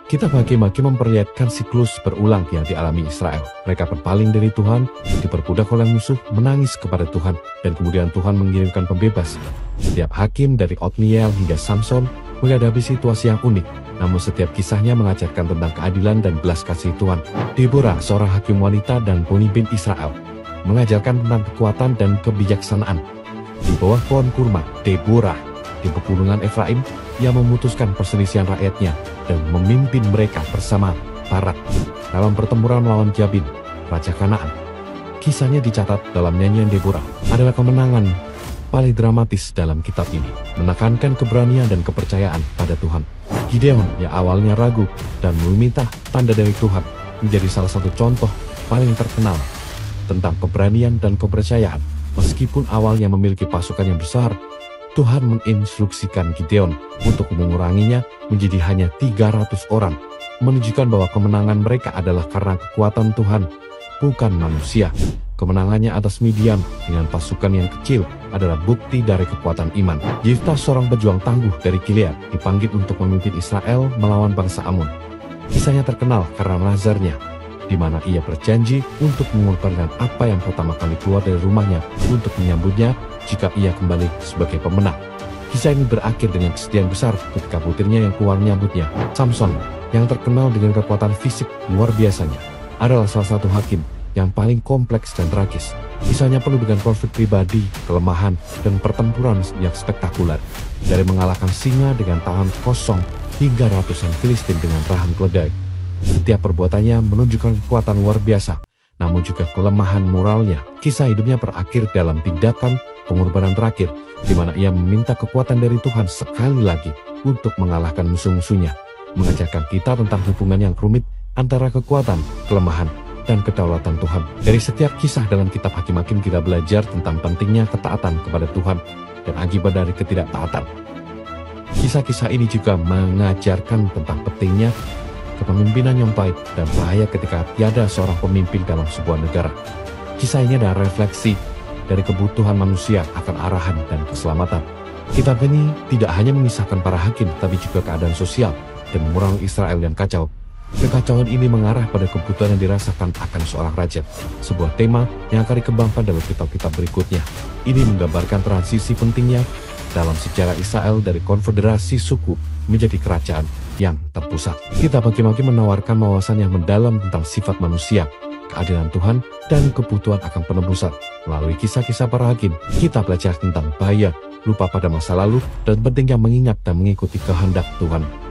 Kitab Hakim-Hakim memperlihatkan siklus berulang yang dialami Israel. Mereka berpaling dari Tuhan, diperbudak oleh musuh, menangis kepada Tuhan, dan kemudian Tuhan mengirimkan pembebas. Setiap hakim dari Otniel hingga Samson menghadapi situasi yang unik, namun setiap kisahnya mengajarkan tentang keadilan dan belas kasih Tuhan. Deborah, seorang hakim wanita dan pemimpin Israel, mengajarkan tentang kekuatan dan kebijaksanaan. Di bawah pohon kurma, Deborah di pegunungan Efraim, ia memutuskan perselisihan rakyatnya dan memimpin mereka bersama Barak dalam pertempuran melawan Jabin, Raja Kanaan. Kisahnya dicatat dalam nyanyian Deborah adalah kemenangan paling dramatis dalam kitab ini, menekankan keberanian dan kepercayaan pada Tuhan. Gideon yang awalnya ragu dan meminta tanda dari Tuhan menjadi salah satu contoh paling terkenal tentang keberanian dan kepercayaan. Meskipun awalnya memiliki pasukan yang besar, Tuhan menginstruksikan Gideon untuk menguranginya menjadi hanya 300 orang, menunjukkan bahwa kemenangan mereka adalah karena kekuatan Tuhan, bukan manusia. Kemenangannya atas Midian dengan pasukan yang kecil adalah bukti dari kekuatan iman. Yiftah, seorang pejuang tangguh dari Gilead, dipanggil untuk memimpin Israel melawan bangsa Amun. Kisahnya terkenal karena nazarnya, di mana ia berjanji untuk mengorbankan apa yang pertama kali keluar dari rumahnya untuk menyambutnya jika ia kembali sebagai pemenang. Kisah ini berakhir dengan kesedihan besar ketika putrinya yang keluar menyambutnya. Samson, yang terkenal dengan kekuatan fisik luar biasanya, adalah salah satu hakim yang paling kompleks dan tragis. Kisahnya penuh dengan konflik pribadi, kelemahan, dan pertempuran yang spektakuler. Dari mengalahkan singa dengan tangan kosong hingga ratusan Filistin dengan rahang keledai. Setiap perbuatannya menunjukkan kekuatan luar biasa, namun juga kelemahan moralnya. Kisah hidupnya berakhir dalam tindakan pengorbanan terakhir, di mana ia meminta kekuatan dari Tuhan sekali lagi untuk mengalahkan musuh-musuhnya, mengajarkan kita tentang hubungan yang rumit antara kekuatan, kelemahan, dan kedaulatan Tuhan. Dari setiap kisah dalam kitab Hakim-Hakim kita belajar tentang pentingnya ketaatan kepada Tuhan dan akibat dari ketidaktaatan. Kisah-kisah ini juga mengajarkan tentang pentingnya kepemimpinan yang baik dan bahaya ketika tiada seorang pemimpin dalam sebuah negara. Kisah ini adalah refleksi dari kebutuhan manusia akan arahan dan keselamatan. Kitab ini tidak hanya mengisahkan para hakim, tapi juga keadaan sosial dan moral Israel yang kacau. Kekacauan ini mengarah pada kebutuhan yang dirasakan akan seorang raja, sebuah tema yang akan dikembangkan dalam kitab-kitab berikutnya. Ini menggambarkan transisi pentingnya dalam sejarah Israel dari konfederasi suku menjadi kerajaan yang terpusat. Kitab Hakim-Hakim menawarkan wawasan yang mendalam tentang sifat manusia, keadilan Tuhan, dan kebutuhan akan penebusan. Melalui kisah-kisah para hakim, kita belajar tentang bahaya lupa pada masa lalu dan pentingnya mengingat dan mengikuti kehendak Tuhan.